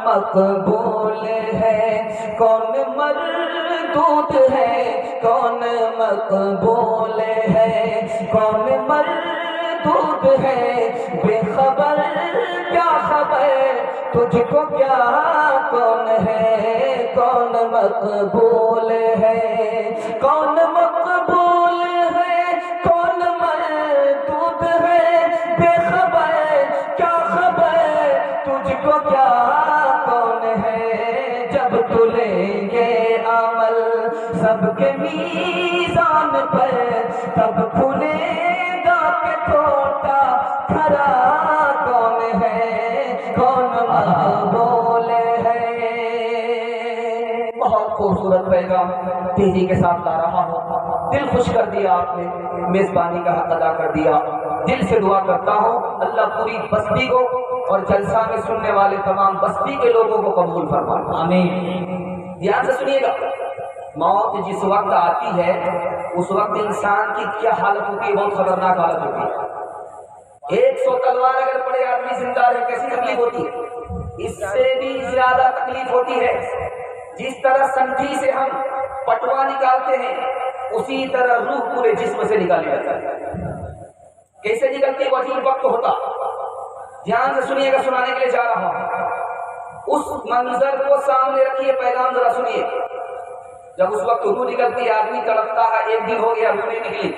مقبول ہے، کون مردود ہے، کون مقبول ہے، کون مردود ہے، بے خبر کیا خبر تجھ کو کیا کون ہے، کون مقبول ہے، کون مقبول ہے، کون مردود ہے، بے خبر کیا خبر تجھ کو کیا کون ہے، جب تلیں گے عمل سب کے میزان پر تب کھلے گا کہ کھوٹا کھرا کون ہے، کون مقبول ہے۔ بہت خوبصورت پیغام تیزی کے ساتھ لا رہا ہوں، دل خوش کر دیا آپ نے، میزبانی کا حق ادا کر دیا۔ دل سے دعا کرتا ہوں اللہ پوری بستی کو اور جلسہ میں سننے والے تمام بستی کے لوگوں کو قبول فرمائے، آمین۔ دھیان سے سنیے گا، موت جس وقت آتی ہے اس وقت انسان کی کیا حالت ہوتی ہے، بہت خطرناک حالت ہوتی ہے۔ 100 تلوار اگر پڑے آدمی زندہ رہے کیسی تکلیف ہوتی ہے، اس سے بھی زیادہ تکلیف ہوتی ہے۔ جس طرح سنٹھی سے ہم پٹوا نکالتے ہیں اسی طرح روح پورے جسم سے نکالی جاتی ہے۔ کیسے نکلتی ہے وہ عجیب وقت ہوتا، دھیان سے سنیے گا، سنانے کے لیے جا رہا ہوں۔ اس منظر کو سامنے رکھیے، پیغام ذرا سنیے۔ جب اس وقت روح نکلتی ہے آدمی تڑپتا ہے، 1 دن ہو گیا روح نہیں نکلی،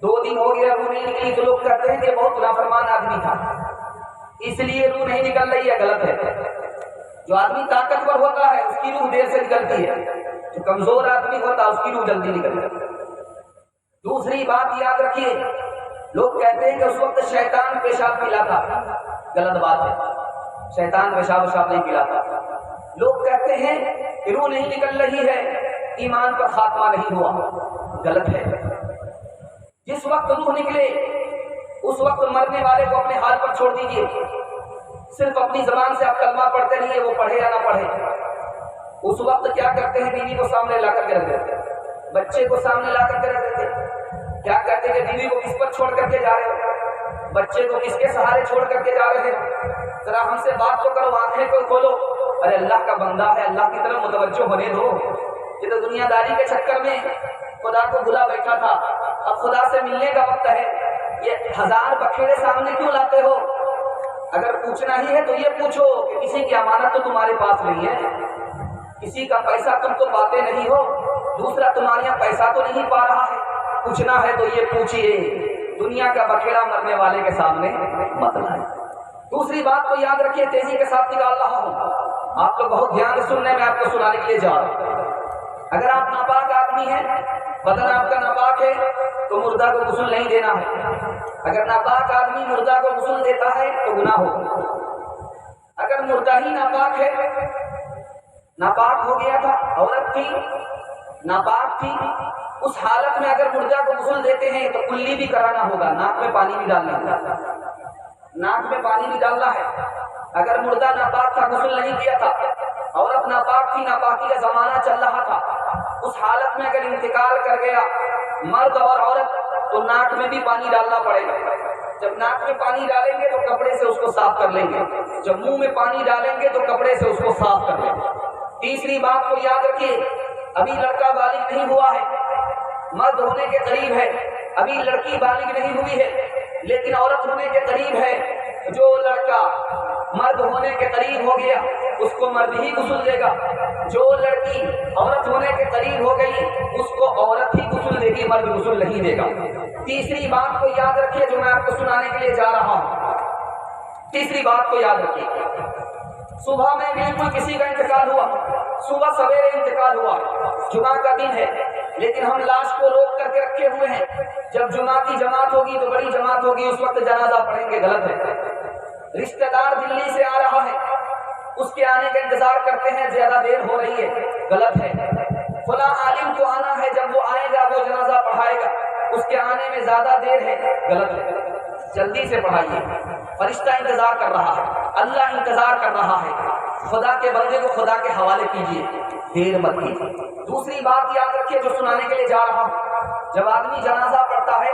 2 دن ہو گیا روح نہیں نکلی، تو لوگ کہتے ہیں کہ بہت نافرمان آدمی تھا اس لیے روح نہیں نکل رہی ہے، غلط ہے۔ جو آدمی طاقتور ہوتا ہے اس کی روح دیر سے نکلتی ہے، جو کمزور آدمی ہوتا ہے اس کی روح جلدی نکلتی ہے۔ دوسری بات یاد رکھیے، لوگ کہتے ہیں کہ اس وقت شیطان پیشاب پلاتا، غلط بات ہے، شیطان پیشاب نہیں پلاتا۔ لوگ کہتے ہیں کہ روح نہیں نکل رہی ہے، ایمان پر خاتمہ نہیں ہوا، غلط ہے۔ جس وقت روح نکلے اس وقت مرنے والے کو اپنے حال پر چھوڑ دیجئے، صرف اپنی زبان سے آپ کلمہ پڑھتے رہیے، وہ پڑھے یا نہ پڑھے۔ اس وقت کیا کرتے ہیں، بیوی کو سامنے لا کر کے رکھ دیتے، بچے کو سامنے لا کر کے رکھ دیتے۔ کیا کہتے ہیں کہ بیوی کو کس پر چھوڑ کر کے جا رہے ہو، بچے کو کس کے سہارے چھوڑ کر کے جا رہے ہیں، ذرا ہم سے بات تو کرو، آنکھیں کو کھولو۔ ارے اللہ کا بندہ ہے، اللہ کی طرف متوجہ ہونے دو۔ یہ تو دنیا داری کے چکر میں خدا کو بھلا بیٹھا تھا، اب خدا سے ملنے کا وقت ہے۔ یہ 1000 بکھیڑے سامنے کیوں لاتے ہو؟ اگر پوچھنا ہی ہے تو یہ پوچھو کہ کسی کی امانت تو تمہارے پاس نہیں ہے، کسی کا پیسہ تم تو پاتے نہیں ہو، دوسرا تمہارے یہاں پیسہ تو نہیں پا رہا ہے۔ پوچھنا ہے تو یہ پوچھئے، دنیا کا بکھیڑا مرنے والے کے سامنے مت لائے۔ دوسری بات کو یاد رکھیے، تیزی کے ساتھ نکال رہا ہوں، آپ کو بہت دھیان سے سننے میں آپ کو سنانے کے لیے جا رہا ہوں۔ اگر آپ ناپاک آدمی ہیں، بدن آپ کا ناپاک ہے تو مردہ کو غسل نہیں دینا ہے۔ اگر ناپاک آدمی مردہ کو غسل دیتا ہے تو گناہ ہوگا۔ اگر مردہ ہی ناپاک ہے، ناپاک ہو گیا تھا، عورت تھی ناپاک تھی، اس حالت میں اگر مردہ کو غسل دیتے ہیں تو کلی بھی کرانا ہوگا، ناک میں پانی بھی ڈالنا ہوگا، ناک میں پانی بھی ڈالنا ہے۔ اگر مردہ ناپاک تھا، غسل نہیں کیا تھا، عورت ناپاک تھی، ناپاکی کا زمانہ چل رہا تھا، اس حالت میں اگر انتقال کر گیا مرد اور عورت تو ناک میں بھی پانی ڈالنا پڑے گا۔ جب ناک میں پانی ڈالیں گے تو کپڑے سے اس کو صاف کر لیں گے، جب منہ میں پانی ڈالیں گے تو کپڑے سے اس کو صاف کر لیں گے۔ تیسری بات کو یاد رکھیے، ابھی لڑکا بالغ نہیں ہوا ہے، مرد ہونے کے قریب ہے، ابھی لڑکی بالغ نہیں ہوئی ہے لیکن عورت ہونے کے قریب ہے۔ جو لڑکا مرد ہونے کے قریب ہو گیا اس کو مرد ہی غسل دے گا، جو لڑکی عورت ہونے کے قریب ہو گئی اس کو عورت ہی غسل دے گی، مرد غسل نہیں دے گا۔ تیسری بات کو یاد رکھیے جو میں آپ کو سنانے کے لیے جا رہا ہوں، تیسری بات کو یاد رکھیے، صبح میں بالکل کسی کا انتقال ہوا، صبح سویرے انتقال ہوا، جمعہ کا دن ہے لیکن ہم لاش کو روک کر کے رکھے ہوئے ہیں، جب جمعہ کی جماعت ہوگی تو بڑی جماعت ہوگی اس وقت جنازہ پڑھیں گے، غلط ہے۔ رشتہ دار دلی سے آ رہا ہے، اس کے آنے کا انتظار کرتے ہیں، زیادہ دیر ہو رہی ہے، غلط ہے۔ فلاں عالم کو آنا ہے، جب وہ آئے گا وہ جنازہ پڑھائے گا، اس کے آنے میں زیادہ دیر ہے، غلط ہے۔ جلدی سے پڑھائیے، فرشتہ انتظار کر رہا ہے، اللہ انتظار کر رہا ہے، خدا کے بندے کو خدا کے حوالے کیجیے، دیر مت کیجیے۔ دوسری بات یاد رکھیے جو سنانے کے لیے جا رہا ہوں، جب آدمی جنازہ پڑھتا ہے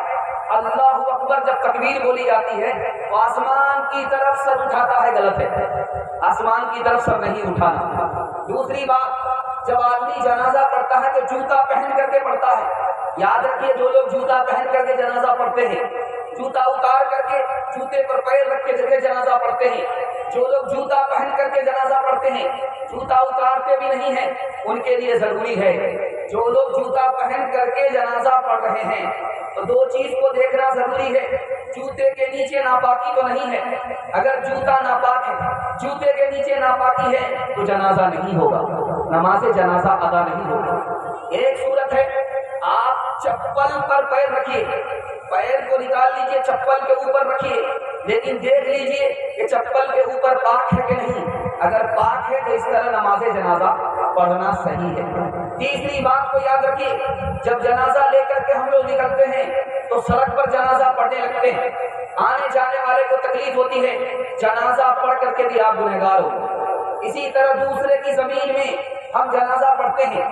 اللہ اکبر جب تکبیر بولی جاتی ہے تو آسمان کی طرف سر اٹھاتا ہے، غلط ہے، آسمان کی طرف سر نہیں اٹھانا۔ دوسری بات، جب آدمی جنازہ پڑھتا ہے تو جوتا پہن کر کے پڑھتا ہے۔ یاد رکھیے، جو لوگ جوتا پہن کر کے جنازہ پڑھتے ہیں، جوتا اتار کر کے جوتے پر پیر رکھ کے جگہ جنازہ پڑھتے ہیں، جو لوگ جوتا پہن کر کے جنازہ پڑھتے ہیں جوتا اتارتے بھی نہیں ہیں، ان کے لیے ضروری ہے، جو لوگ جوتا پہن کر کے جنازہ پڑھ رہے ہیں تو دو چیز کو دیکھنا ضروری ہے۔ جوتے کے نیچے ناپاکی تو نہیں ہے، اگر جوتا ناپاک ہے، جوتے کے نیچے ناپاکی ہے تو جنازہ نہیں ہوگا، نماز جنازہ ادا نہیں ہوگا۔ ایک صورت ہے، آپ چپل پر پیر رکھیے، پیر کو نکال لیجئے، چپل کے اوپر رکھیے، لیکن دیکھ لیجئے کہ چپل کے اوپر پاک ہے کہ نہیں، اگر پاک ہے تو اس طرح نماز جنازہ پڑھنا صحیح ہے۔ تیسری بات کو یاد رکھیے، جب جنازہ لے کر کے ہم لوگ نکلتے ہیں تو سڑک پر جنازہ پڑھنے لگتے ہیں، آنے جانے والے کو تکلیف ہوتی ہے، جنازہ پڑھ کر کے بھی آپ گنہگار ہو۔ اسی طرح دوسرے کی زمین میں ہم جنازہ پڑھتے ہیں،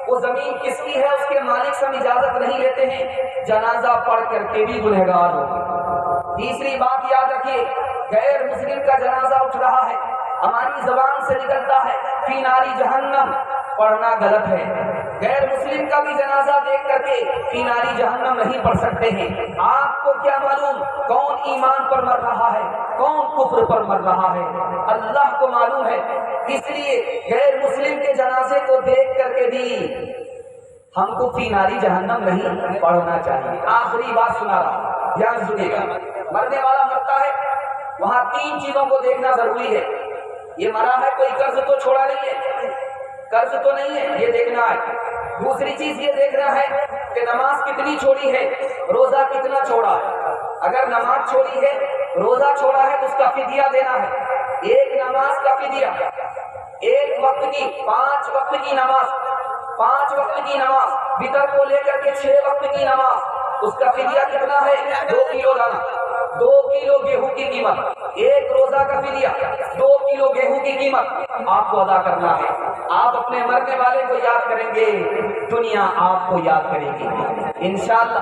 وہ زمین کس کی ہے اس کے مالک سے ہم اجازت نہیں لیتے ہیں، جنازہ پڑھ کر کے بھی گنہگار ہو۔ تیسری بات یاد رکھیے، غیر مسلم کا جنازہ اٹھ رہا ہے، ہماری زبان سے نکلتا ہے فی ناری جہنم، پڑھنا غلط ہے۔ غیر مسلم کا بھی جنازہ دیکھ کر کے فی ناری جہنم نہیں پڑھ سکتے ہیں۔ آپ کو کیا معلوم کون ایمان پر مر رہا ہے، کون کفر پر مر رہا ہے، اللہ کو معلوم ہے۔ اس لیے غیر مسلم کے جنازے کو دیکھ کر کے بھی ہم کو فی ناری جہنم نہیں پڑھنا چاہیے۔ آخری بات سنا رہا، دھیان سنیے گا، مرنے والا مرتا ہے، وہاں تین چیزوں کو دیکھنا ضروری ہے۔ یہ مرا ہے، کوئی قرض تو چھوڑا نہیں ہے، قرض تو نہیں ہے، یہ دیکھنا ہے۔ دوسری چیز یہ دیکھنا ہے کہ نماز کتنی چھوڑی ہے، روزہ کتنا چھوڑا ہے۔ اگر نماز چھوڑی ہے، روزہ چھوڑا ہے تو اس کا فدیہ دینا ہے، ایک نماز کا فدیہ، ایک وقت کی 5 وقت کی نماز، 5 وقت کی نماز، وتر کو لے کر کے 6 وقت کی نماز، اس کا فدیہ کتنا ہے؟ 2 کلو لانا، 2 کلو گیہوں کی قیمت، ایک روزہ کا فدیہ 2 کلو گیہوں کی قیمت آپ کو ادا کرنا ہے۔ آپ اپنے مرنے والے کو یاد کریں گے، دنیا آپ کو یاد کرے گی انشاءاللہ۔